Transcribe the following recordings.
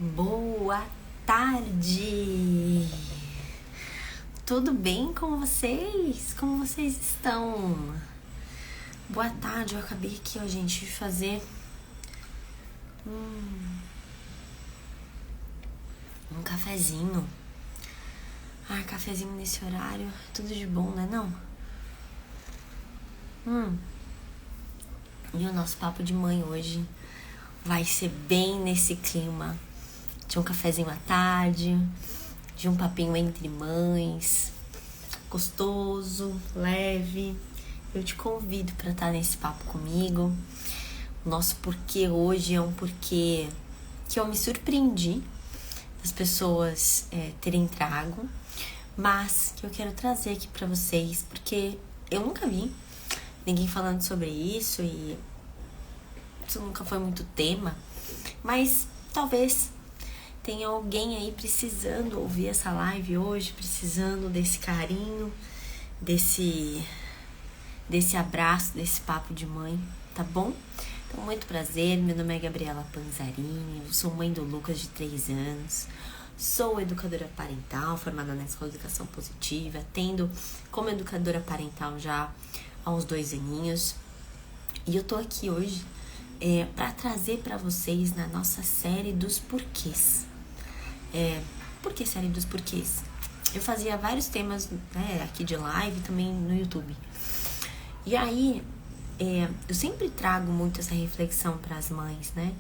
Boa tarde! Tudo bem com vocês? Como vocês estão? Boa tarde, eu acabei aqui, ó, gente, de fazer um cafezinho. Cafezinho nesse horário, tudo de bom, né não? E o nosso papo de mãe hoje vai ser bem nesse clima de um cafezinho à tarde, de um papinho entre mães, gostoso, leve. Eu te convido para estar nesse papo comigo. O nosso porquê hoje é um porquê que eu me surpreendi das pessoas terem trago, mas que eu quero trazer aqui para vocês, porque eu nunca vi ninguém falando sobre isso e isso nunca foi muito tema, mas talvez tenha alguém aí precisando ouvir essa live hoje, precisando desse carinho, desse abraço, desse papo de mãe, tá bom? Então, muito prazer, meu nome é Gabriela Panzarini, eu sou mãe do Lucas de 3 anos, sou educadora parental, formada na Escola de Educação Positiva, atendo como educadora parental já há uns 2 aninhos, e eu tô aqui hoje para trazer para vocês na nossa série dos porquês. Por que série dos porquês? Eu fazia vários temas, né, aqui de live, também no YouTube. E aí, eu sempre trago muito essa reflexão para as mães, né?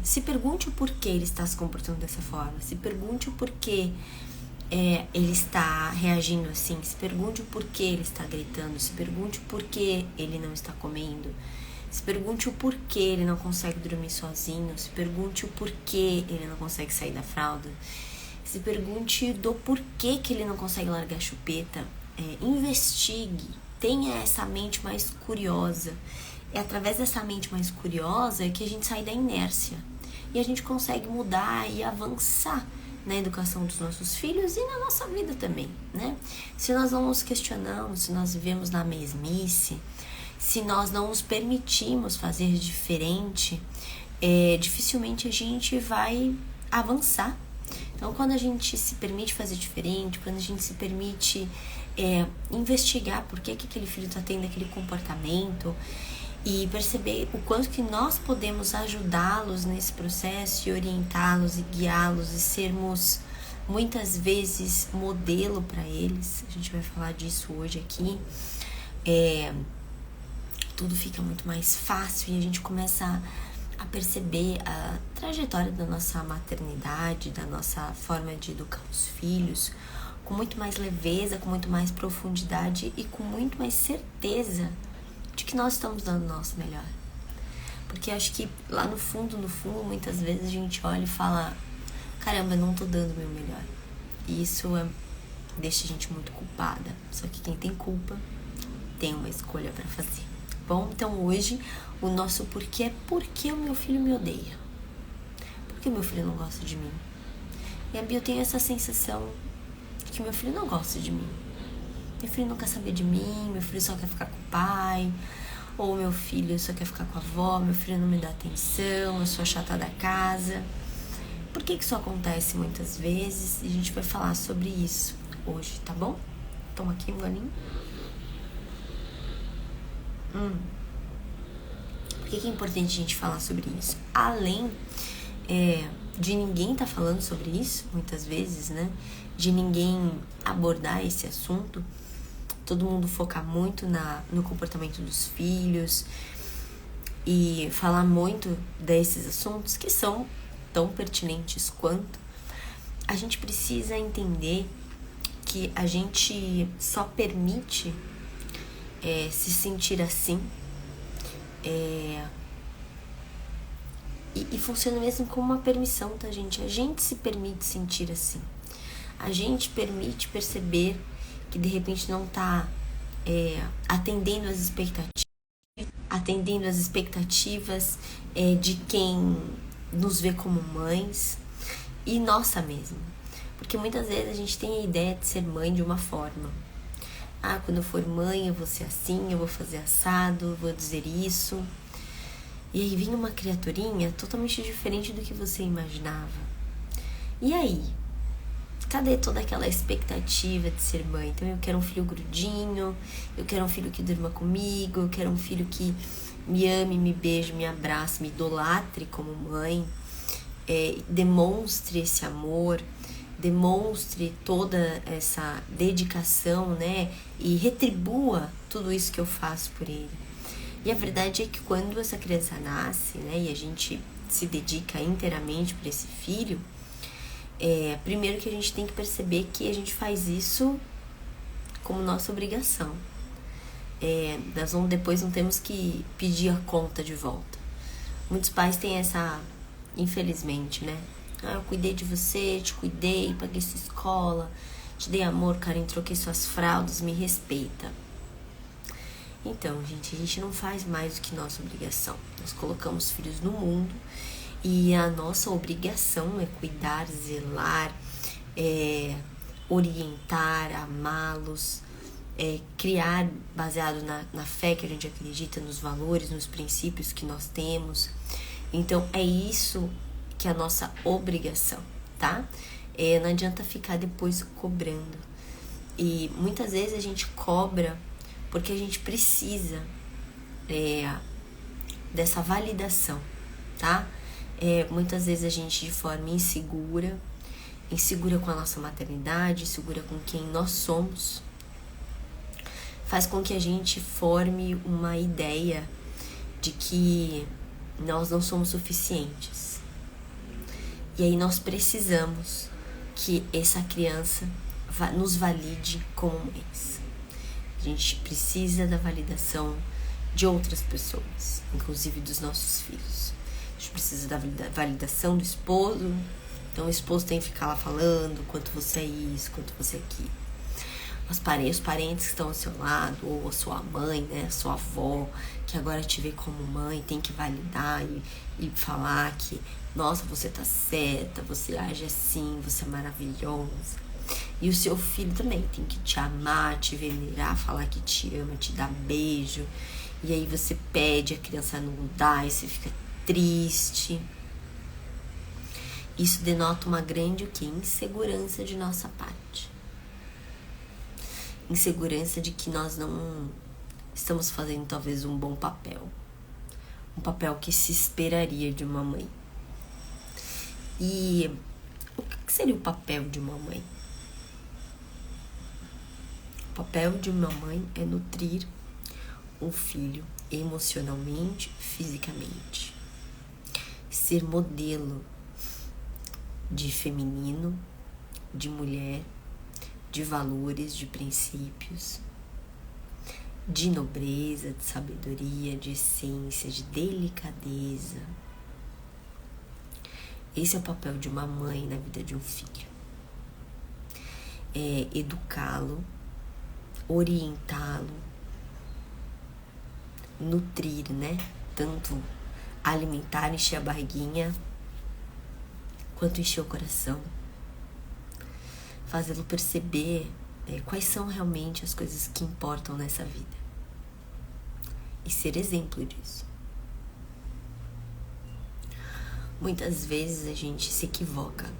Se pergunte o porquê ele está se comportando dessa forma. Se pergunte o porquê ele está reagindo assim. Se pergunte o porquê ele está gritando. Se pergunte o porquê ele não está comendo. Se pergunte o porquê ele não consegue dormir sozinho. Se pergunte o porquê ele não consegue sair da fralda. Se pergunte do porquê que ele não consegue largar a chupeta. Investigue. Tenha essa mente mais curiosa. É através dessa mente mais curiosa que a gente sai da inércia. E a gente consegue mudar e avançar na educação dos nossos filhos e na nossa vida também, né? Se nós não nos questionamos, se nós vivemos na mesmice, se nós não nos permitimos fazer diferente, dificilmente a gente vai avançar. Então, quando a gente se permite fazer diferente, quando a gente se permite investigar por que aquele filho está tendo aquele comportamento e perceber o quanto que nós podemos ajudá-los nesse processo e orientá-los e guiá-los e sermos muitas vezes modelo para eles, a gente vai falar disso hoje aqui, tudo fica muito mais fácil e a gente começa a perceber a trajetória da nossa maternidade, da nossa forma de educar os filhos com muito mais leveza, com muito mais profundidade e com muito mais certeza de que nós estamos dando o nosso melhor. Porque acho que lá no fundo, muitas vezes a gente olha e fala: caramba, eu não tô dando o meu melhor. E isso deixa a gente muito culpada. Só que quem tem culpa tem uma escolha para fazer. Bom, então hoje o nosso porquê é por que o meu filho me odeia. Por que o meu filho não gosta de mim? E a Bia, eu tenho essa sensação de que meu filho não gosta de mim. Meu filho não quer saber de mim, meu filho só quer ficar com o pai, ou meu filho só quer ficar com a avó, meu filho não me dá atenção, eu sou a chata da casa. Por que isso acontece muitas vezes? E a gente vai falar sobre isso hoje, tá bom? Toma aqui um golinho. Por que é importante a gente falar sobre isso? Além de ninguém tá falando sobre isso, muitas vezes, né? De ninguém abordar esse assunto, todo mundo foca muito no comportamento dos filhos e falar muito desses assuntos que são tão pertinentes quanto. A gente precisa entender que a gente só permite se sentir assim e funciona mesmo como uma permissão, tá, gente? A gente se permite sentir assim. A gente permite perceber que de repente não tá atendendo as expectativas de quem nos vê como mães e nossa mesmo. Porque muitas vezes a gente tem a ideia de ser mãe de uma forma. Quando eu for mãe eu vou ser assim, eu vou fazer assado, eu vou dizer isso. E aí vinha uma criaturinha totalmente diferente do que você imaginava. E aí? Cadê toda aquela expectativa de ser mãe? Então eu quero um filho grudinho, eu quero um filho que durma comigo, eu quero um filho que me ame, me beije, me abrace, me idolatre como mãe, demonstre esse amor, demonstre toda essa dedicação, né? E retribua tudo isso que eu faço por ele. E a verdade é que quando essa criança nasce, né, e a gente se dedica inteiramente para esse filho, primeiro que a gente tem que perceber que a gente faz isso como nossa obrigação. Depois não temos que pedir a conta de volta. Muitos pais têm essa, infelizmente, né? Eu cuidei de você, te cuidei, paguei sua escola, te dei amor, carinho, troquei suas fraldas, me respeita. Então, gente, a gente não faz mais do que nossa obrigação. Nós colocamos filhos no mundo e a nossa obrigação é cuidar, zelar, orientar, amá-los, criar baseado na fé que a gente acredita, nos valores, nos princípios que nós temos. Então, é isso que é a nossa obrigação, tá? Não adianta ficar depois cobrando. E muitas vezes a gente cobra porque a gente precisa dessa validação, tá? Muitas vezes a gente, de forma insegura com a nossa maternidade, insegura com quem nós somos, faz com que a gente forme uma ideia de que nós não somos suficientes. E aí nós precisamos que essa criança nos valide como mães. A gente precisa da validação de outras pessoas, inclusive dos nossos filhos. A gente precisa da validação do esposo. Então o esposo tem que ficar lá falando quanto você é isso, quanto você é aquilo. Os parentes que estão ao seu lado, ou a sua mãe, né, a sua avó, que agora te vê como mãe, tem que validar e falar que, nossa, você tá certa, você age assim, você é maravilhosa. E o seu filho também tem que te amar, te venerar, falar que te ama, te dar beijo. E aí você pede, a criança não dá, e você fica triste. Isso denota uma grande o quê? Insegurança de nossa parte. Insegurança de que nós não estamos fazendo talvez um bom papel. Um papel que se esperaria de uma mãe. E o que seria o papel de uma mãe? O papel de uma mãe é nutrir um filho emocionalmente, fisicamente. Ser modelo de feminino, de mulher, de valores, de princípios, de nobreza, de sabedoria, de essência, de delicadeza. Esse é o papel de uma mãe na vida de um filho. Educá-lo, orientá-lo, nutrir, né? Tanto alimentar, encher a barriguinha, quanto encher o coração. Fazê-lo perceber quais são realmente as coisas que importam nessa vida. E ser exemplo disso. Muitas vezes a gente se equivoca.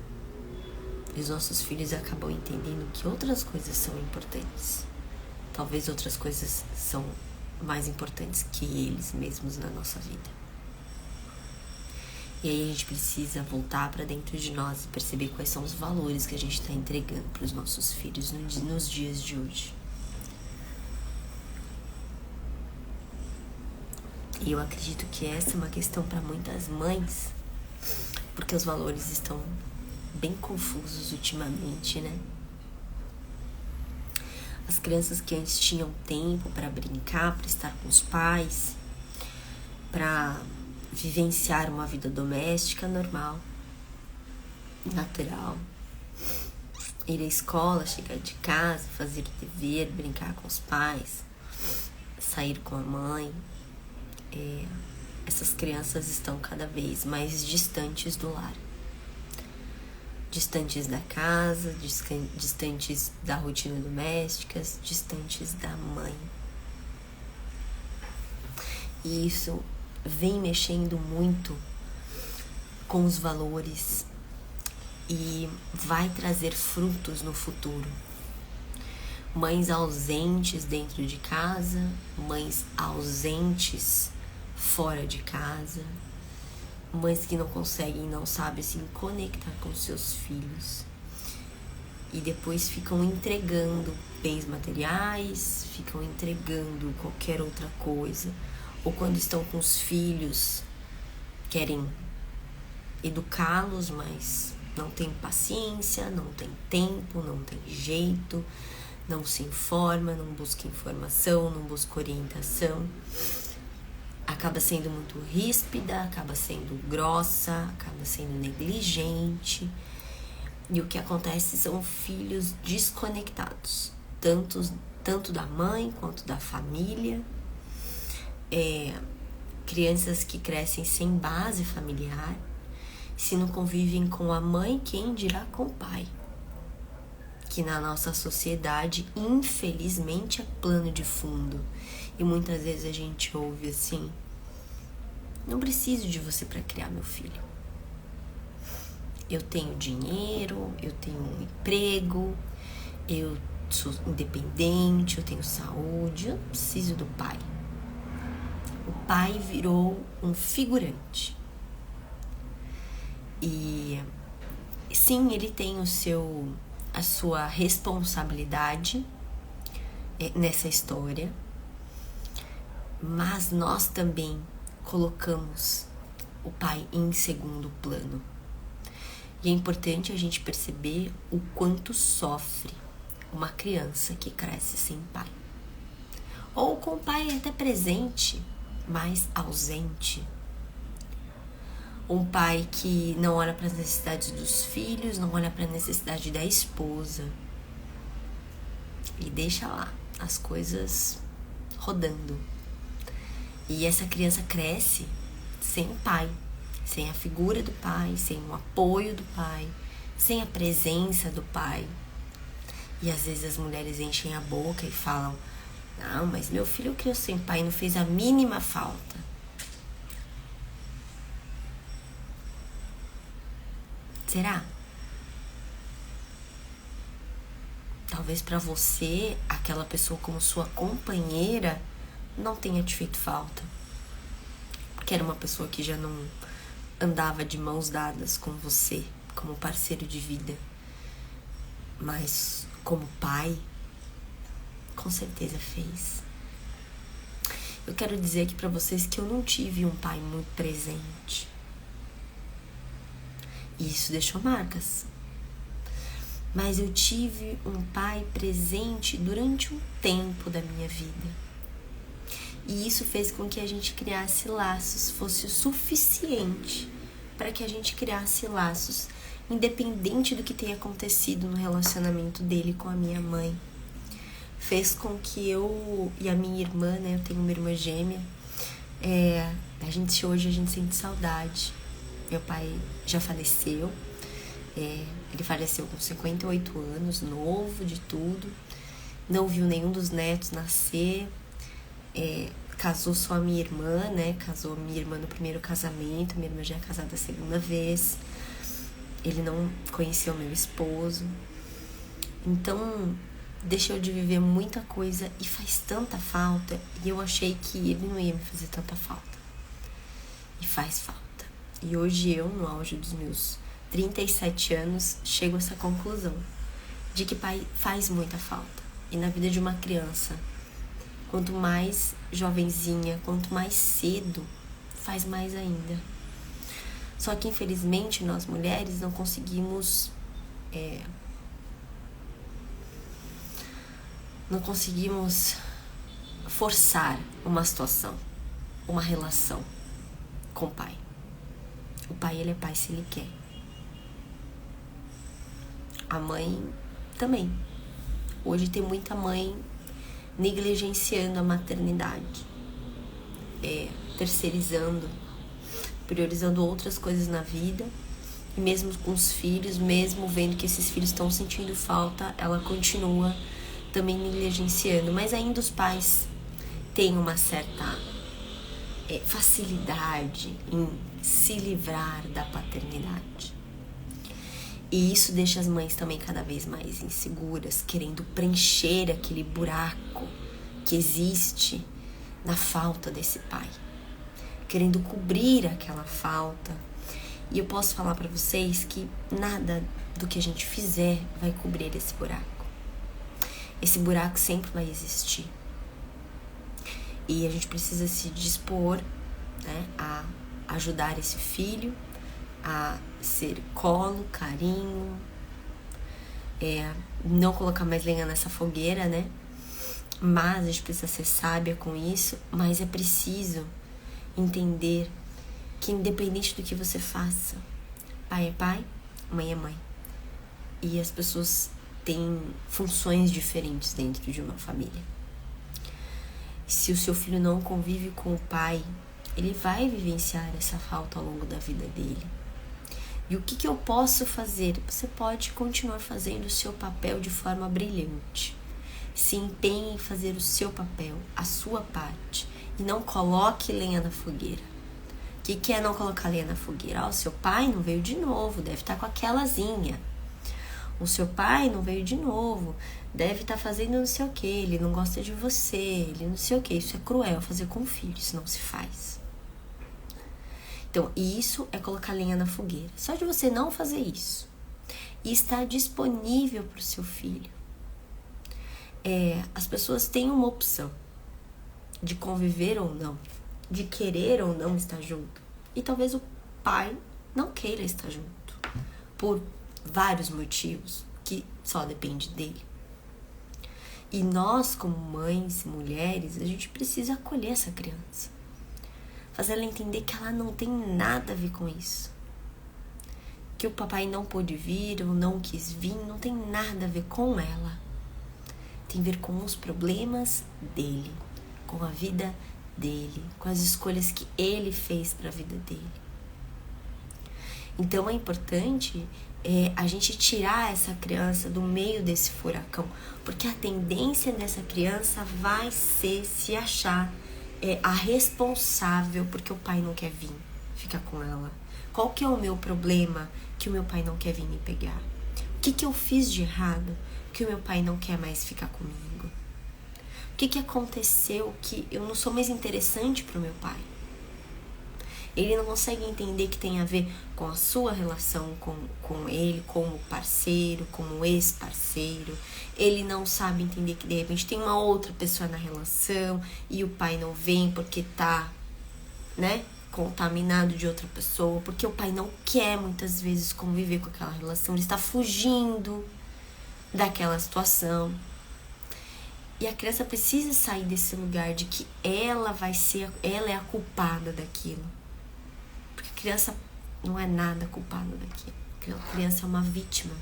E os nossos filhos acabam entendendo que outras coisas são importantes. Talvez outras coisas são mais importantes que eles mesmos na nossa vida. E aí a gente precisa voltar para dentro de nós e perceber quais são os valores que a gente está entregando para os nossos filhos nos dias de hoje. E eu acredito que essa é uma questão para muitas mães, porque os valores estão bem confusos ultimamente, né? As crianças que antes tinham tempo para brincar, para estar com os pais, para vivenciar uma vida doméstica normal, natural. Ir à escola, chegar de casa, fazer o dever, brincar com os pais, sair com a mãe. Essas crianças estão cada vez mais distantes do lar. Distantes da casa, distantes da rotina doméstica, distantes da mãe. E isso vem mexendo muito com os valores e vai trazer frutos no futuro. Mães ausentes dentro de casa, mães ausentes fora de casa, mães que não conseguem, não sabem se conectar com seus filhos e depois ficam entregando bens materiais, ficam entregando qualquer outra coisa, ou quando estão com os filhos querem educá-los, mas não tem paciência, não tem tempo, não tem jeito, não se informa, não busca informação, não busca orientação, acaba sendo muito ríspida, acaba sendo grossa, acaba sendo negligente. E o que acontece são filhos desconectados, tanto da mãe quanto da família, crianças que crescem sem base familiar, se não convivem com a mãe, quem dirá com o pai? Que na nossa sociedade, infelizmente, é plano de fundo. E muitas vezes a gente ouve assim: não preciso de você para criar meu filho. Eu tenho dinheiro, eu tenho um emprego, eu sou independente, eu tenho saúde, eu não preciso do pai. O pai virou um figurante. E sim, ele tem a sua responsabilidade nessa história, mas nós também colocamos o pai em segundo plano. E é importante a gente perceber o quanto sofre uma criança que cresce sem pai. Ou com o pai até presente, mas ausente. Um pai que não olha para as necessidades dos filhos, não olha para a necessidade da esposa. E deixa lá as coisas rodando. E essa criança cresce sem o pai, sem a figura do pai, sem o apoio do pai, sem a presença do pai. E às vezes as mulheres enchem a boca e falam: não, mas meu filho criou sem pai, não fez a mínima falta. Será? Talvez para você, aquela pessoa como sua companheira não tenha te feito falta. Porque era uma pessoa que já não andava de mãos dadas com você, como parceiro de vida. Mas como pai, com certeza fez. Eu quero dizer aqui para vocês que eu não tive um pai muito presente. E isso deixou marcas. Mas eu tive um pai presente durante um tempo da minha vida. E isso fez com que a gente criasse laços, fosse o suficiente para que a gente criasse laços, independente do que tenha acontecido no relacionamento dele com a minha mãe. Fez com que eu e a minha irmã, né, eu tenho uma irmã gêmea, hoje a gente sente saudade. Meu pai já faleceu, ele faleceu com 58 anos, novo de tudo, não viu nenhum dos netos nascer, casou só a minha irmã, né? Casou a minha irmã no primeiro casamento, minha irmã já é casada a segunda vez. Ele não conheceu meu esposo. Então, deixou de viver muita coisa e faz tanta falta. E eu achei que ele não ia me fazer tanta falta. E faz falta. E hoje eu, no auge dos meus 37 anos, chego a essa conclusão de que pai faz muita falta. E na vida de uma criança, quanto mais jovenzinha, quanto mais cedo, faz mais ainda. Só que infelizmente nós mulheres não conseguimos forçar uma situação, uma relação com o pai. O pai, ele é pai se ele quer. A mãe também. Hoje tem muita mãe negligenciando a maternidade, terceirizando, priorizando outras coisas na vida. E mesmo com os filhos, mesmo vendo que esses filhos estão sentindo falta, ela continua também negligenciando. Mas ainda os pais têm uma certa facilidade em se livrar da paternidade. E isso deixa as mães também cada vez mais inseguras, querendo preencher aquele buraco que existe na falta desse pai, querendo cobrir aquela falta. E eu posso falar para vocês que nada do que a gente fizer vai cobrir esse buraco. Esse buraco sempre vai existir. E a gente precisa se dispor, né, a ajudar esse filho, a ser colo, carinho, não colocar mais lenha nessa fogueira, né? Mas a gente precisa ser sábia com isso, mas é preciso entender que independente do que você faça, pai é pai, mãe é mãe. E as pessoas têm funções diferentes dentro de uma família. Se o seu filho não convive com o pai, ele vai vivenciar essa falta ao longo da vida dele. E o que eu posso fazer? Você pode continuar fazendo o seu papel de forma brilhante. Se empenhe em fazer o seu papel, a sua parte. E não coloque lenha na fogueira. O que é não colocar lenha na fogueira? O seu pai não veio de novo, deve estar com aquelazinha. O seu pai não veio de novo, deve estar fazendo não sei o que, ele não gosta de você, ele não sei o que. Isso é cruel fazer com o filho, isso não se faz. Então, isso é colocar lenha na fogueira. Só de você não fazer isso e estar disponível para o seu filho. As pessoas têm uma opção de conviver ou não, de querer ou não estar junto. E talvez o pai não queira estar junto, por vários motivos que só depende dele. E nós, como mães, mulheres, a gente precisa acolher essa criança. Fazer ela entender que ela não tem nada a ver com isso. Que o papai não pôde vir ou não quis vir, não tem nada a ver com ela. Tem a ver com os problemas dele, com a vida dele, com as escolhas que ele fez para a vida dele. Então é importante a gente tirar essa criança do meio desse furacão, porque a tendência dessa criança vai ser se achar a responsável porque o pai não quer vir ficar com ela. Qual que é o meu problema que o meu pai não quer vir me pegar? O que eu fiz de errado que o meu pai não quer mais ficar comigo? O que aconteceu que eu não sou mais interessante para o meu pai? Ele não consegue entender que tem a ver com a sua relação com ele, como parceiro, como ex-parceiro. Ele não sabe entender que de repente tem uma outra pessoa na relação e o pai não vem porque tá, né, contaminado de outra pessoa, porque o pai não quer muitas vezes conviver com aquela relação, ele está fugindo daquela situação. E a criança precisa sair desse lugar de que ela é a culpada daquilo. Porque a criança não é nada culpada daquilo. A criança é uma vítima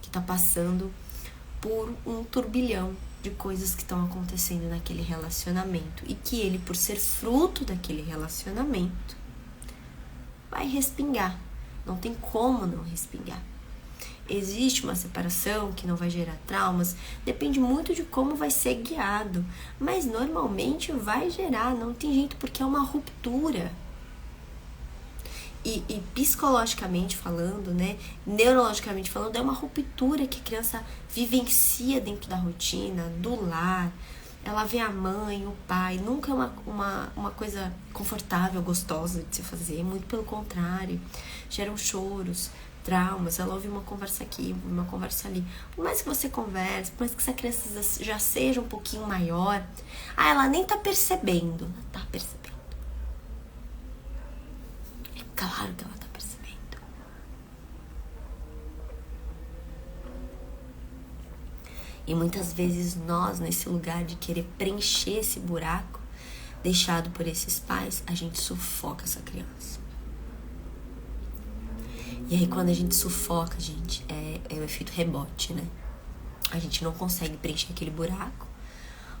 que está passando por um turbilhão de coisas que estão acontecendo naquele relacionamento. E que ele, por ser fruto daquele relacionamento, vai respingar. Não tem como não respingar. Existe uma separação que não vai gerar traumas, depende muito de como vai ser guiado, mas normalmente vai gerar, não tem jeito, porque é uma ruptura. E psicologicamente falando, né, neurologicamente falando, é uma ruptura que a criança vivencia dentro da rotina, do lar. Ela vê a mãe, o pai, nunca é uma coisa confortável, gostosa de se fazer, muito pelo contrário, geram choros, traumas. Ela ouve uma conversa aqui, uma conversa ali. Por mais que você converse, por mais que essa criança já seja um pouquinho maior, ela nem tá percebendo. Ela tá percebendo. É claro que ela tá percebendo. E muitas vezes nós, nesse lugar de querer preencher esse buraco deixado por esses pais, a gente sufoca essa criança. E aí quando a gente sufoca, gente, é o efeito rebote, né? A gente não consegue preencher aquele buraco,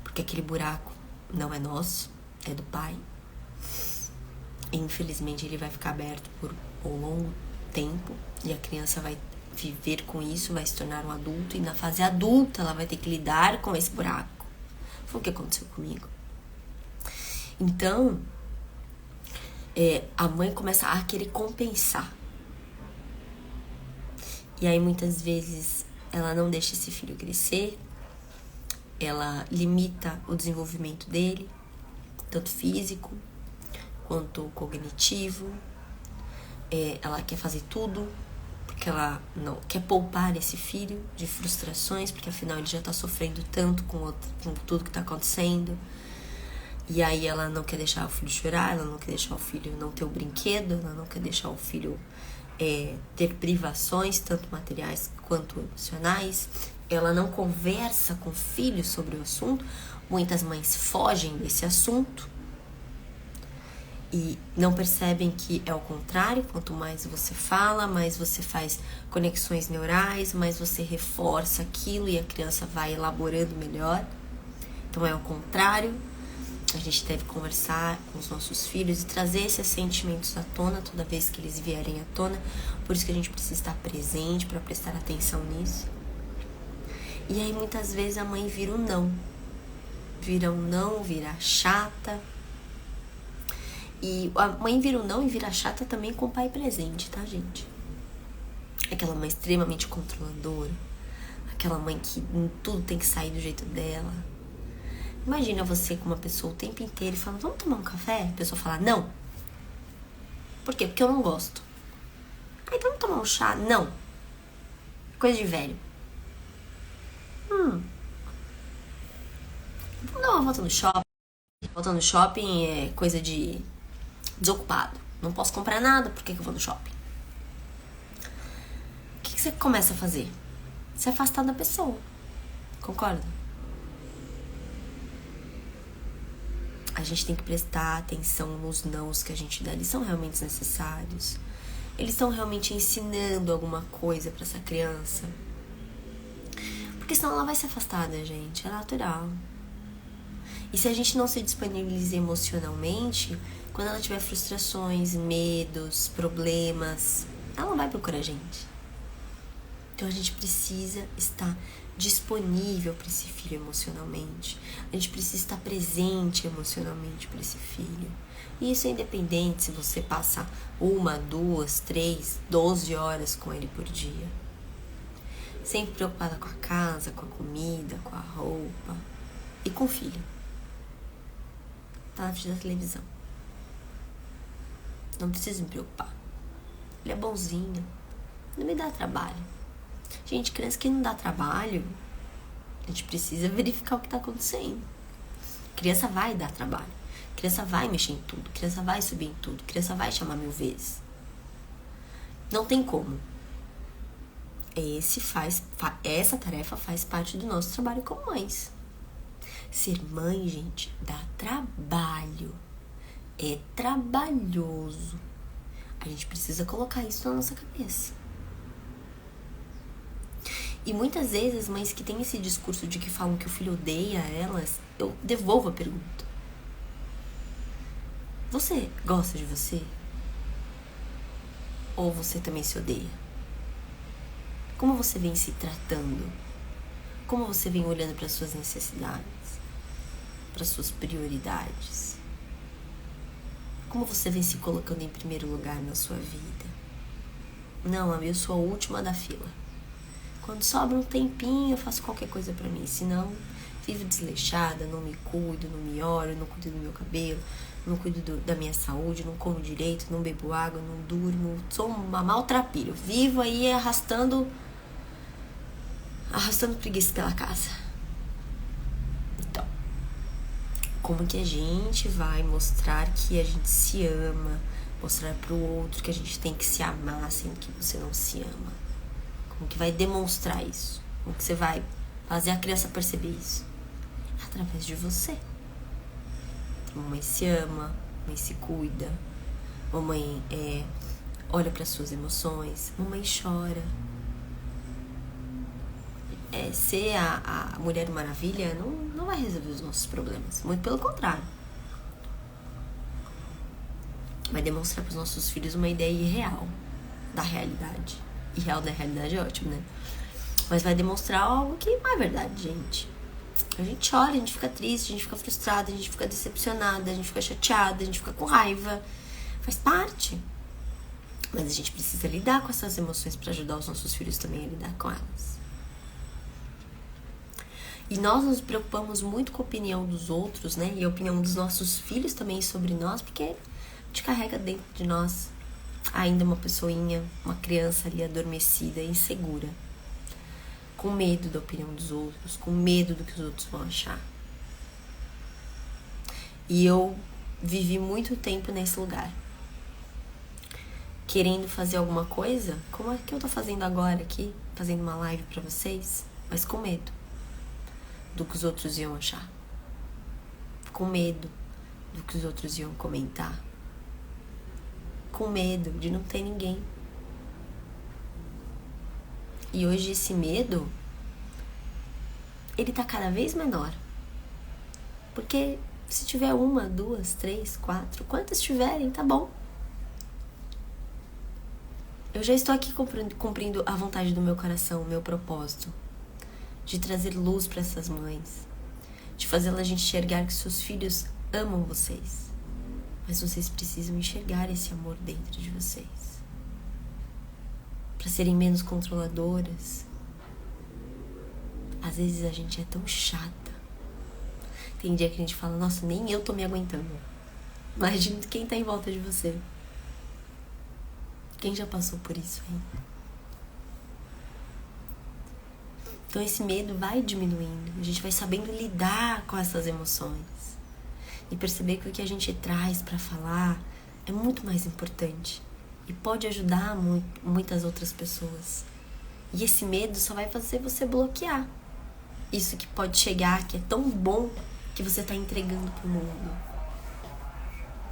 porque aquele buraco não é nosso, é do pai. E, infelizmente ele vai ficar aberto por um longo tempo e a criança vai viver com isso, vai se tornar um adulto, e na fase adulta ela vai ter que lidar com esse buraco. Foi o que aconteceu comigo. Então, a mãe começa a querer compensar. E aí muitas vezes ela não deixa esse filho crescer, ela limita o desenvolvimento dele, tanto físico quanto cognitivo. Ela quer fazer tudo, porque ela não quer poupar esse filho de frustrações, porque afinal ele já tá sofrendo tanto com tudo que tá acontecendo. E aí ela não quer deixar o filho chorar, ela não quer deixar o filho não ter o brinquedo, ela não quer deixar o filho ter privações, tanto materiais quanto emocionais. Ela não conversa com o filho sobre o assunto. Muitas mães fogem desse assunto e não percebem que é o contrário. Quanto mais você fala, mais você faz conexões neurais, mais você reforça aquilo e a criança vai elaborando melhor. Então é o contrário. A gente deve conversar com os nossos filhos e trazer esses sentimentos à tona toda vez que eles vierem à tona. Por isso que a gente precisa estar presente para prestar atenção nisso. E aí muitas vezes a mãe vira um não. Vira um não, vira chata. E a mãe vira um não e vira chata também com o pai presente, tá, gente? Aquela mãe extremamente controladora. Aquela mãe que tudo tem que sair do jeito dela. Imagina você com uma pessoa o tempo inteiro e falando, vamos tomar um café? A pessoa fala, não. Por quê? Porque eu não gosto. Aí vamos tomar um chá? Não. Coisa de velho. Vamos dar uma volta no shopping. Volta no shopping é coisa de desocupado. Não posso comprar nada, por que eu vou no shopping? O que você começa a fazer? Se afastar da pessoa. Concorda? A gente tem que prestar atenção nos nãos que a gente dá. Eles são realmente necessários? Eles estão realmente ensinando alguma coisa pra essa criança? Porque senão ela vai se afastar da gente. É natural. E se a gente não se disponibiliza emocionalmente, quando ela tiver frustrações, medos, problemas, ela não vai procurar a gente. Então a gente precisa estar disponível para esse filho emocionalmente. A gente precisa estar presente emocionalmente para esse filho. E isso é independente se você passa 1, 2, 3, 12 horas com ele por dia. Sempre preocupada com a casa, com a comida, com a roupa e com o filho. Tá na frente da televisão. Não preciso me preocupar. Ele é bonzinho. Não me dá trabalho. Gente, criança que não dá trabalho, a gente precisa verificar o que tá acontecendo. Criança vai dar trabalho. Criança vai mexer em tudo. Criança vai subir em tudo. Criança vai chamar 1000 vezes. Não tem como. Essa tarefa faz parte do nosso trabalho como mães. Ser mãe, gente, dá trabalho. É trabalhoso. A gente precisa colocar isso na nossa cabeça. E muitas vezes as mães que têm esse discurso de que falam que o filho odeia elas, eu devolvo a pergunta. Você gosta de você? Ou você também se odeia? Como você vem se tratando? Como você vem olhando para suas necessidades? Para suas prioridades? Como você vem se colocando em primeiro lugar na sua vida? Não, eu sou a última da fila. Quando sobra um tempinho, eu faço qualquer coisa pra mim. Senão, vivo desleixada, não me cuido, não me olho, não cuido do meu cabelo, não cuido da minha saúde, não como direito, não bebo água, não durmo. Sou uma maltrapilha. Vivo aí arrastando preguiça pela casa. Então, como que a gente vai mostrar que a gente se ama, mostrar pro outro que a gente tem que se amar, sendo que você não se ama? Como que vai demonstrar isso? Como que você vai fazer a criança perceber isso? Através de você. Mamãe se ama, mamãe se cuida, mamãe olha para suas emoções, mamãe chora. Ser a Mulher Maravilha não vai resolver os nossos problemas. Muito pelo contrário. Vai demonstrar para os nossos filhos uma ideia irreal da realidade. Irreal da realidade é ótimo, né? Mas vai demonstrar algo que não é verdade, gente. A gente chora, a gente fica triste, a gente fica frustrada, a gente fica decepcionada, a gente fica chateada, a gente fica com raiva. Faz parte. Mas a gente precisa lidar com essas emoções para ajudar os nossos filhos também a lidar com elas. E nós nos preocupamos muito com a opinião dos outros, né? E a opinião dos nossos filhos também sobre nós, porque a gente carrega dentro de nós ainda uma pessoinha, uma criança ali adormecida, insegura, com medo da opinião dos outros, com medo do que os outros vão achar. E eu vivi muito tempo nesse lugar, querendo fazer alguma coisa, como é que eu tô fazendo agora aqui, fazendo uma live pra vocês, mas com medo do que os outros iam achar, com medo do que os outros iam comentar, com medo de não ter ninguém. E hoje esse medo, ele tá cada vez menor. Porque se tiver 1, 2, 3, 4, quantas tiverem, tá bom. Eu já estou aqui cumprindo a vontade do meu coração, o meu propósito. De trazer luz para essas mães. De fazê-las enxergar que seus filhos amam vocês. Mas vocês precisam enxergar esse amor dentro de vocês. Para serem menos controladoras. Às vezes a gente é tão chata. Tem dia que a gente fala, nossa, nem eu tô me aguentando. Imagina quem tá em volta de você. Quem já passou por isso aí? Então esse medo vai diminuindo. A gente vai sabendo lidar com essas emoções. E perceber que o que a gente traz para falar é muito mais importante. E pode ajudar muitas outras pessoas. E esse medo só vai fazer você bloquear isso que pode chegar, que é tão bom, que você está entregando pro mundo.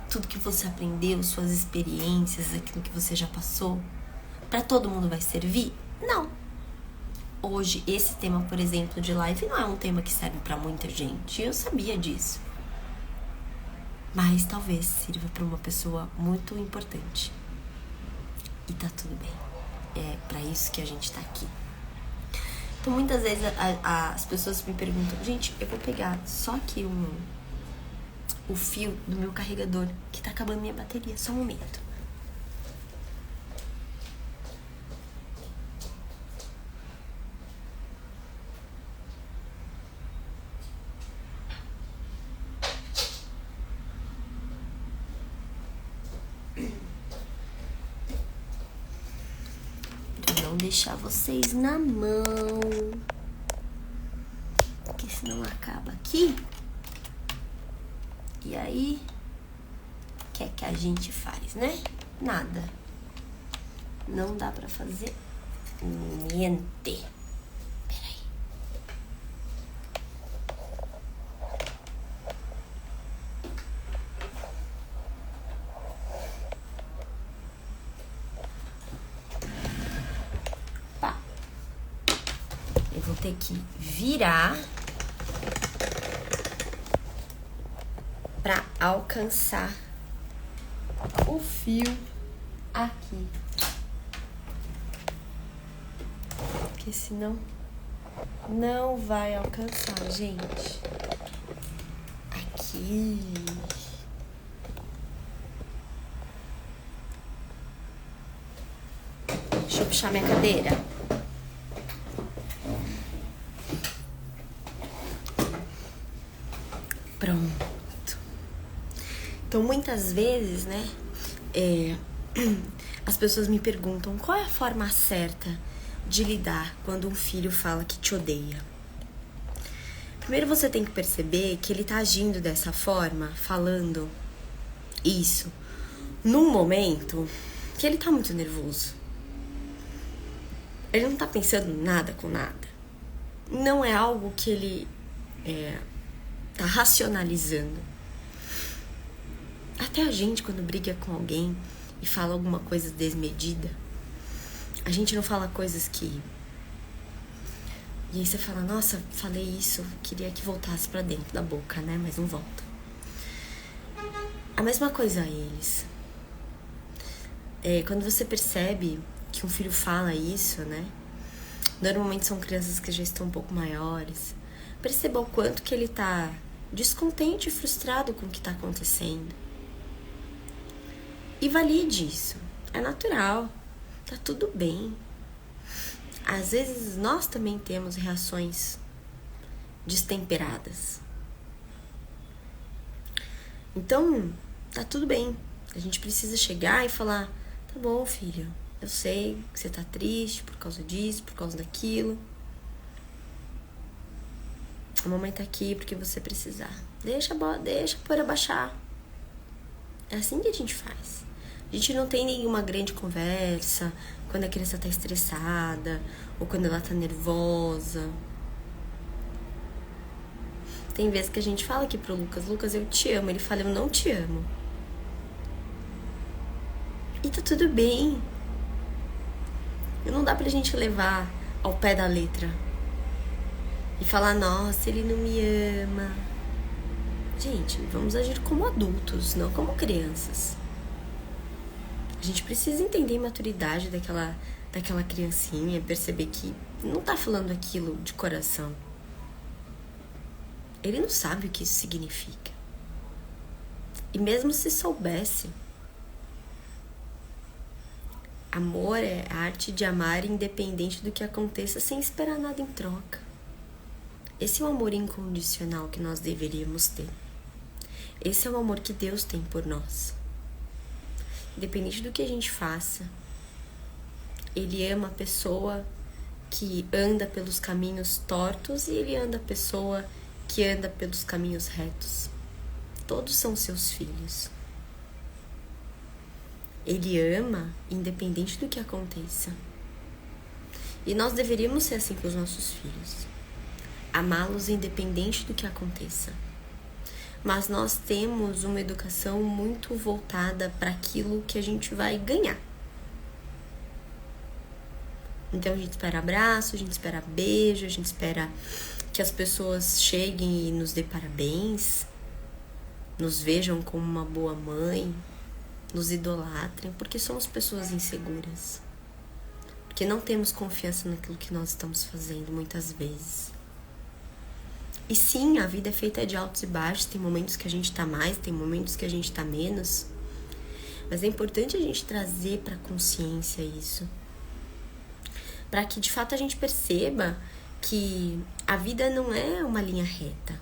Tudo que você aprendeu, suas experiências, aquilo que você já passou, para todo mundo vai servir? Não. Hoje, esse tema, por exemplo, de live, não é um tema que serve para muita gente. Eu sabia disso. Mas talvez sirva para uma pessoa muito importante. E tá tudo bem. É para isso que a gente tá aqui. Então, muitas vezes as pessoas me perguntam, gente, eu vou pegar só aqui o fio do meu carregador, que tá acabando minha bateria. Só um momento. Deixar vocês na mão, porque senão acaba aqui. E aí, o que é que a gente faz, né? Nada. Não dá pra fazer niente. Peraí. Vou ter que virar para alcançar o fio aqui, porque senão não vai alcançar, gente. Aqui. Deixa eu puxar minha cadeira. Pronto. Então, muitas vezes, né, as pessoas me perguntam qual é a forma certa de lidar quando um filho fala que te odeia. Primeiro você tem que perceber que ele tá agindo dessa forma, falando isso, num momento que ele tá muito nervoso. Ele não tá pensando nada com nada. Não é algo que ele tá racionalizando. Até a gente, quando briga com alguém e fala alguma coisa desmedida, a gente não fala coisas que... E aí você fala, nossa, falei isso, queria que voltasse pra dentro da boca, né? Mas não volta. A mesma coisa a eles. Quando você percebe que um filho fala isso, né? Normalmente são crianças que já estão um pouco maiores. Perceba o quanto que ele tá descontente e frustrado com o que tá acontecendo. E valide isso. É natural. Tá tudo bem. Às vezes nós também temos reações destemperadas. Então, tá tudo bem. A gente precisa chegar e falar: tá bom, filho, eu sei que você tá triste por causa disso, por causa daquilo. A mamãe tá aqui porque você precisar. Deixa a poeira baixar. É assim que a gente faz. A gente não tem nenhuma grande conversa quando a criança tá estressada ou quando ela tá nervosa. Tem vezes que a gente fala aqui pro Lucas: Lucas, eu te amo. Ele fala: eu não te amo. E tá tudo bem. E não dá pra gente levar ao pé da letra e falar: nossa, ele não me ama. Gente, vamos agir como adultos, não como crianças. A gente precisa entender a maturidade daquela criancinha, perceber que não tá falando aquilo de coração. Ele não sabe o que isso significa. E mesmo se soubesse, amor é a arte de amar independente do que aconteça, sem esperar nada em troca. Esse é o amor incondicional que nós deveríamos ter. Esse é o amor que Deus tem por nós. Independente do que a gente faça, Ele ama a pessoa que anda pelos caminhos tortos e Ele ama a pessoa que anda pelos caminhos retos. Todos são seus filhos. Ele ama independente do que aconteça. E nós deveríamos ser assim com os nossos filhos. Amá-los independente do que aconteça. Mas nós temos uma educação muito voltada para aquilo que a gente vai ganhar. Então a gente espera abraço, a gente espera beijo, a gente espera que as pessoas cheguem e nos dê parabéns, nos vejam como uma boa mãe, nos idolatrem, porque somos pessoas inseguras. Porque não temos confiança naquilo que nós estamos fazendo muitas vezes. E sim, a vida é feita de altos e baixos, tem momentos que a gente tá mais, tem momentos que a gente tá menos. Mas é importante a gente trazer pra consciência isso. Para que de fato a gente perceba que a vida não é uma linha reta.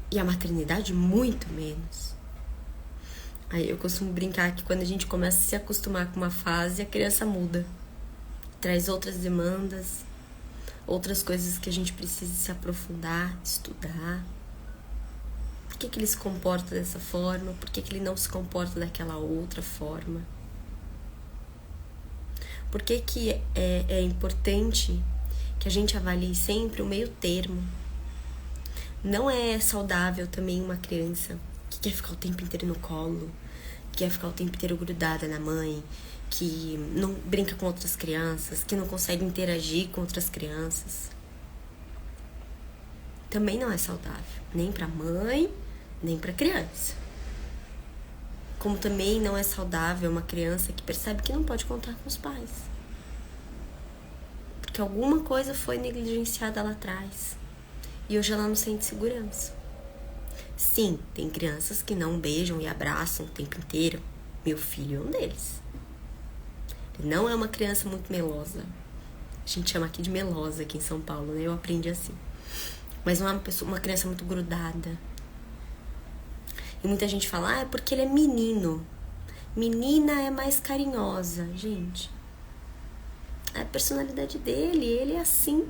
E a maternidade muito menos. Aí eu costumo brincar que quando a gente começa a se acostumar com uma fase, a criança muda. Traz outras demandas, outras coisas que a gente precisa se aprofundar, estudar. Por que ele se comporta dessa forma? Por que ele não se comporta daquela outra forma? Por que é importante que a gente avalie sempre o meio termo? Não é saudável também uma criança que quer ficar o tempo inteiro no colo, que quer ficar o tempo inteiro grudada na mãe, que não brinca com outras crianças, que não consegue interagir com outras crianças. Também não é saudável, nem para mãe, nem para criança. Como também não é saudável uma criança que percebe que não pode contar com os pais. Porque alguma coisa foi negligenciada lá atrás. E hoje ela não sente segurança. Sim, tem crianças que não beijam e abraçam o tempo inteiro. Meu filho é um deles. Ele não é uma criança muito melosa. A gente chama aqui de melosa aqui em São Paulo, né? Eu aprendi assim. Mas não é uma criança muito grudada. E muita gente fala: é porque ele é menino. Menina é mais carinhosa. Gente, é a personalidade dele, ele é assim.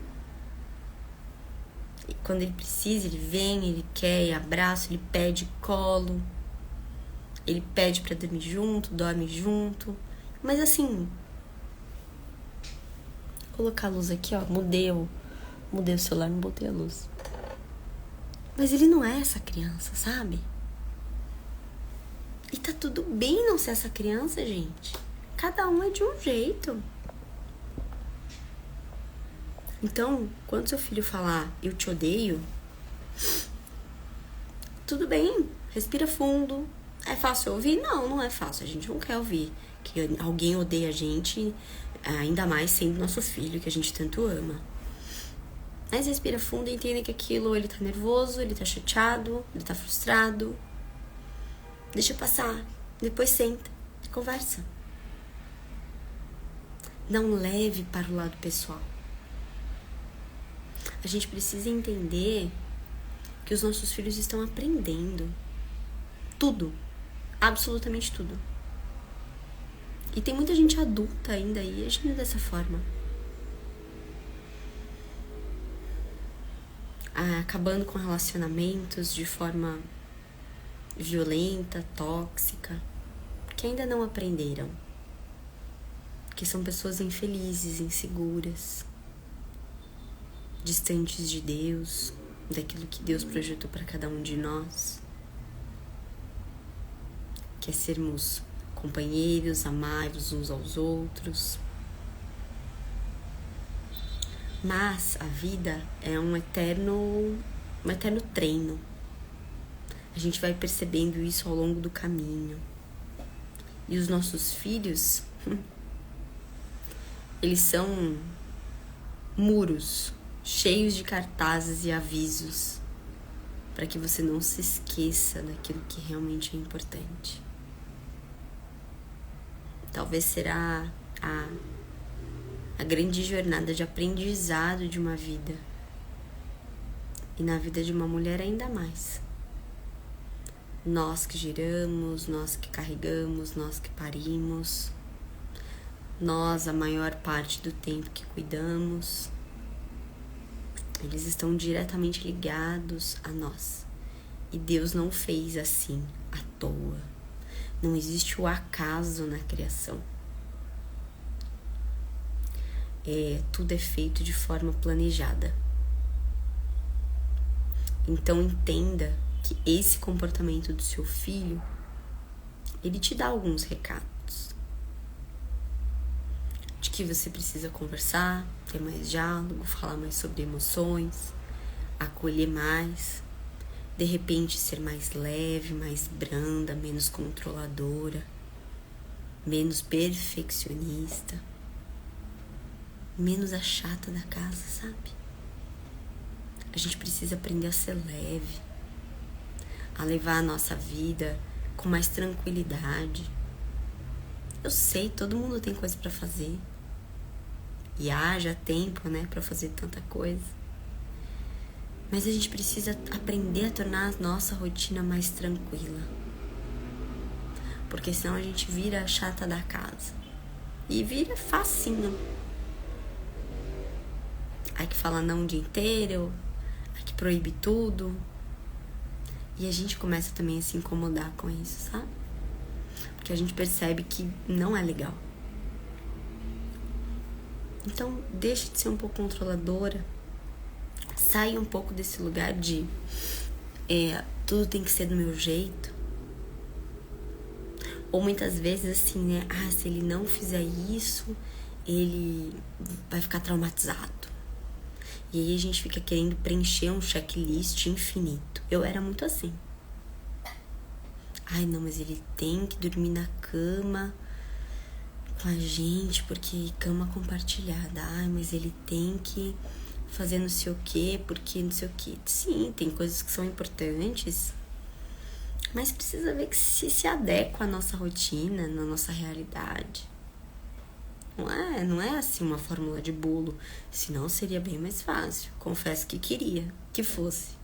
E quando ele precisa, ele vem, ele quer, ele abraça, ele pede colo. Ele pede pra dormir junto, dorme junto. Mas assim, vou colocar a luz aqui, ó. Mudei o celular, não botei a luz. Mas ele não é essa criança, sabe? E tá tudo bem não ser essa criança, gente. Cada um é de um jeito. Então, quando seu filho falar eu te odeio, tudo bem, respira fundo. É fácil ouvir? Não, não é fácil. A gente não quer ouvir que alguém odeia a gente, ainda mais sendo nosso filho, que a gente tanto ama. Mas respira fundo e entenda que aquilo, ele tá nervoso, ele tá chateado, ele tá frustrado. Deixa passar. Depois senta, conversa. Não leve para o lado pessoal. A gente precisa entender que os nossos filhos estão aprendendo tudo, absolutamente tudo. E tem muita gente adulta ainda aí agindo dessa forma. Acabando com relacionamentos de forma violenta, tóxica, que ainda não aprenderam. Que são pessoas infelizes, inseguras, distantes de Deus, daquilo que Deus projetou para cada um de nós. Que é sermos companheiros, amados uns aos outros. Mas a vida é um eterno treino. A gente vai percebendo isso ao longo do caminho. E os nossos filhos, eles são muros cheios de cartazes e avisos para que você não se esqueça daquilo que realmente é importante. Talvez será a grande jornada de aprendizado de uma vida. E na vida de uma mulher ainda mais. Nós que geramos, nós que carregamos, nós que parimos, nós a maior parte do tempo que cuidamos, eles estão diretamente ligados a nós. E Deus não fez assim à toa. Não existe o acaso na criação. Tudo é feito de forma planejada. Então entenda que esse comportamento do seu filho, ele te dá alguns recados. De que você precisa conversar, ter mais diálogo, falar mais sobre emoções, acolher mais, de repente ser mais leve, mais branda, menos controladora, menos perfeccionista, menos a chata da casa, sabe? A gente precisa aprender a ser leve, a levar a nossa vida com mais tranquilidade. Eu sei, todo mundo tem coisa pra fazer. E haja tempo, né, pra fazer tanta coisa. Mas a gente precisa aprender a tornar a nossa rotina mais tranquila. Porque senão a gente vira a chata da casa. E vira facinho. Aí que fala não o dia inteiro, aí que proíbe tudo. E a gente começa também a se incomodar com isso, sabe? Porque a gente percebe que não é legal. Então, deixe de ser um pouco controladora. Saia um pouco desse lugar de tudo tem que ser do meu jeito. Ou muitas vezes assim, né? Se ele não fizer isso, ele vai ficar traumatizado. E aí a gente fica querendo preencher um checklist infinito. Eu era muito assim. Não, mas ele tem que dormir na cama com a gente, porque cama compartilhada. Mas ele tem que fazer não sei o quê, porque não sei o quê. Sim, tem coisas que são importantes, mas precisa ver que se adequa à nossa rotina, na nossa realidade. Não é assim uma fórmula de bolo, senão seria bem mais fácil. Confesso que queria que fosse.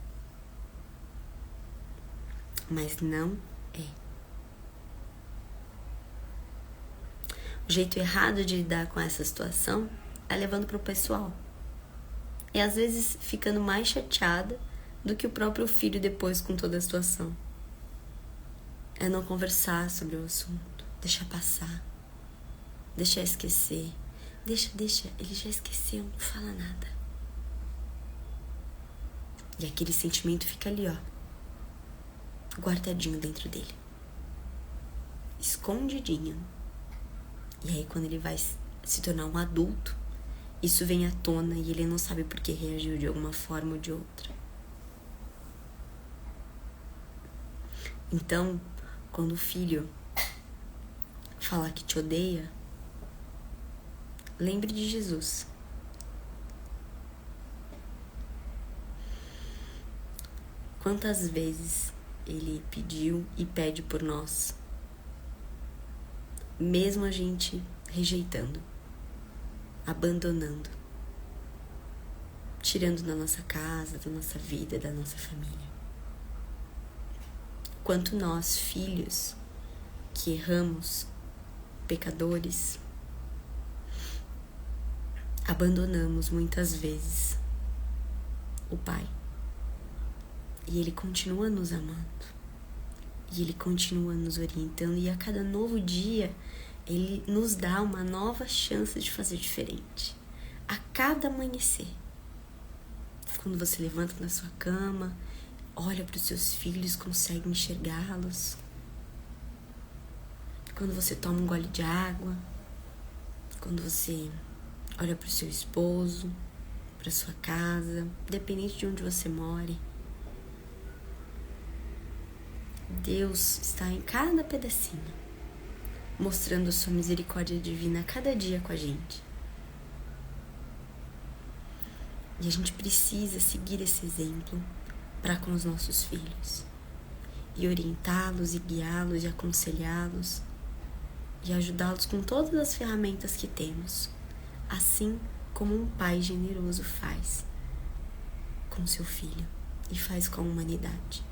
Mas não é. O jeito errado de lidar com essa situação é levando pro pessoal. E às vezes ficando mais chateada do que o próprio filho depois com toda a situação. É não conversar sobre o assunto, deixar passar, deixar esquecer. Deixa, ele já esqueceu, não fala nada. E aquele sentimento fica ali, guardadinho dentro dele. Escondidinho. E aí quando ele vai se tornar um adulto, isso vem à tona e ele não sabe por que reagiu de alguma forma ou de outra. Então, quando o filho falar que te odeia, lembre de Jesus. Quantas vezes ele pediu e pede por nós, mesmo a gente rejeitando, abandonando, tirando da nossa casa, da nossa vida, da nossa família. Quanto nós, filhos, que erramos, pecadores, abandonamos muitas vezes o Pai. E Ele continua nos amando. E Ele continua nos orientando. E a cada novo dia, Ele nos dá uma nova chance de fazer diferente. A cada amanhecer. Quando você levanta na sua cama, olha para os seus filhos, consegue enxergá-los. Quando você toma um gole de água. Quando você olha para o seu esposo, para sua casa, independente de onde você more. Deus está em cada pedacinho, mostrando a sua misericórdia divina a cada dia com a gente. E a gente precisa seguir esse exemplo para com os nossos filhos. E orientá-los, e guiá-los, e aconselhá-los, e ajudá-los com todas as ferramentas que temos. Assim como um pai generoso faz com seu filho e faz com a humanidade.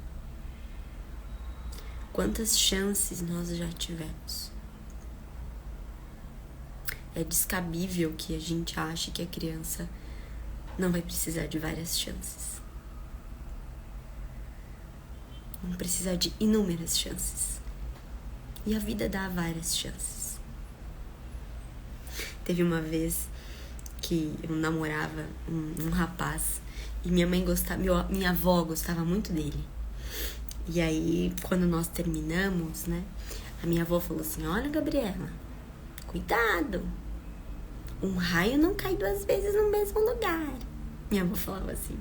Quantas chances nós já tivemos? É descabível que a gente ache que a criança não vai precisar de várias chances. Não precisa de inúmeras chances. E a vida dá várias chances. Teve uma vez que eu namorava um rapaz e minha avó gostava muito dele. E aí, quando nós terminamos, né, a minha avó falou assim: olha, Gabriela, cuidado, um raio não cai 2 vezes no mesmo lugar. Minha avó falava assim.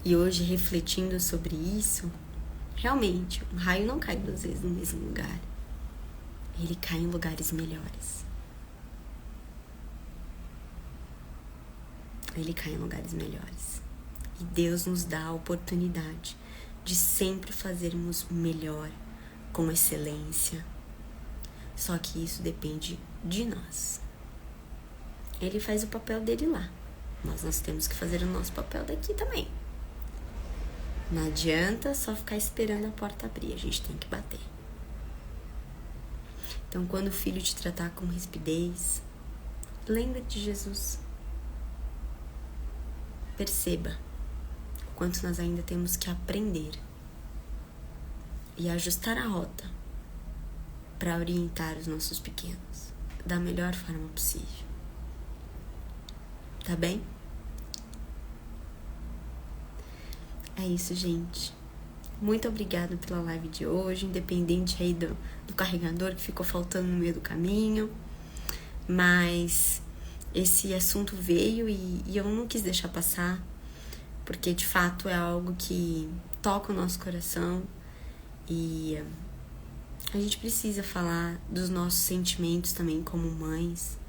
E hoje, refletindo sobre isso, realmente, um raio não cai 2 vezes no mesmo lugar. Ele cai em lugares melhores. Ele cai em lugares melhores. E Deus nos dá a oportunidade de sempre fazermos melhor, com excelência. Só que isso depende de nós. Ele faz o papel dele lá. Mas nós temos que fazer o nosso papel daqui também. Não adianta só ficar esperando a porta abrir. A gente tem que bater. Então, quando o filho te tratar com rispidez, lembra de Jesus. Perceba o quanto nós ainda temos que aprender e ajustar a rota para orientar os nossos pequenos da melhor forma possível. Tá bem? É isso, gente. Muito obrigada pela live de hoje, independente aí do carregador que ficou faltando no meio do caminho. Mas esse assunto veio e eu não quis deixar passar, porque de fato é algo que toca o nosso coração e a gente precisa falar dos nossos sentimentos também como mães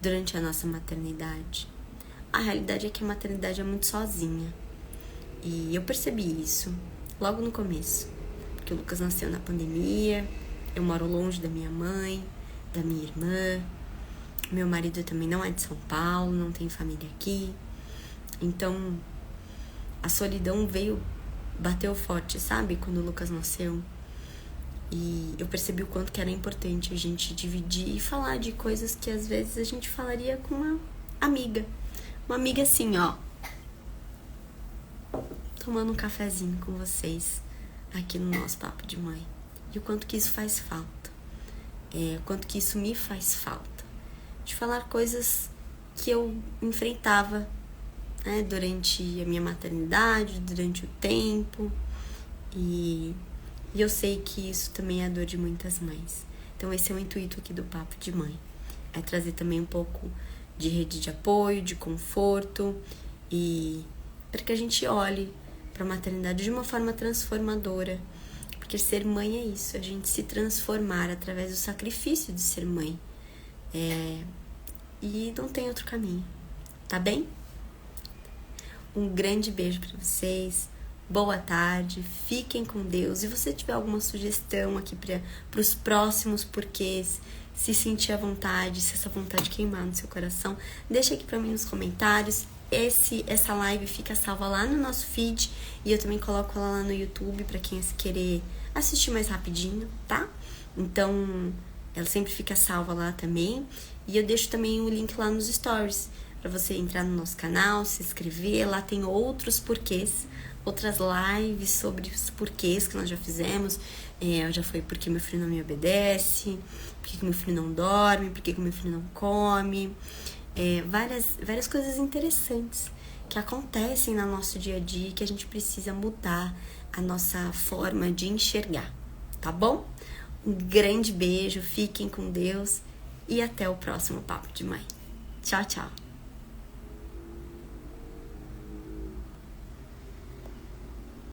durante a nossa maternidade. A realidade é que a maternidade é muito sozinha e eu percebi isso logo no começo, porque o Lucas nasceu na pandemia, eu moro longe da minha mãe, da minha irmã. Meu marido também não é de São Paulo, não tem família aqui. Então, a solidão bateu forte, sabe? Quando o Lucas nasceu. E eu percebi o quanto que era importante a gente dividir e falar de coisas que às vezes a gente falaria com uma amiga. Uma amiga assim, ó. Tomando um cafezinho com vocês aqui no nosso Papo de Mãe. E o quanto que isso faz falta. O quanto que isso me faz falta. De falar coisas que eu enfrentava, né, durante a minha maternidade, durante o tempo. E eu sei que isso também é a dor de muitas mães. Então esse é o intuito aqui do Papo de Mãe. É trazer também um pouco de rede de apoio, de conforto. E para que a gente olhe para a maternidade de uma forma transformadora. Porque ser mãe é isso, a gente se transformar através do sacrifício de ser mãe. E não tem outro caminho, tá bem? Um grande beijo para vocês, boa tarde, fiquem com Deus. E se você tiver alguma sugestão aqui para os próximos porquês, se sentir à vontade, se essa vontade queimar no seu coração, deixa aqui para mim nos comentários. Essa live fica salva lá no nosso feed e eu também coloco ela lá no YouTube para quem querer assistir mais rapidinho, tá? Então, ela sempre fica salva lá também. E eu deixo também o link lá nos stories para você entrar no nosso canal, se inscrever. Lá tem outros porquês, outras lives sobre os porquês que nós já fizemos. Já foi porque meu filho não me obedece, porque meu filho não dorme, porque meu filho não come. Várias coisas interessantes que acontecem no nosso dia a dia e que a gente precisa mudar a nossa forma de enxergar, tá bom? Um grande beijo, fiquem com Deus e até o próximo Papo de Mãe. Tchau, tchau!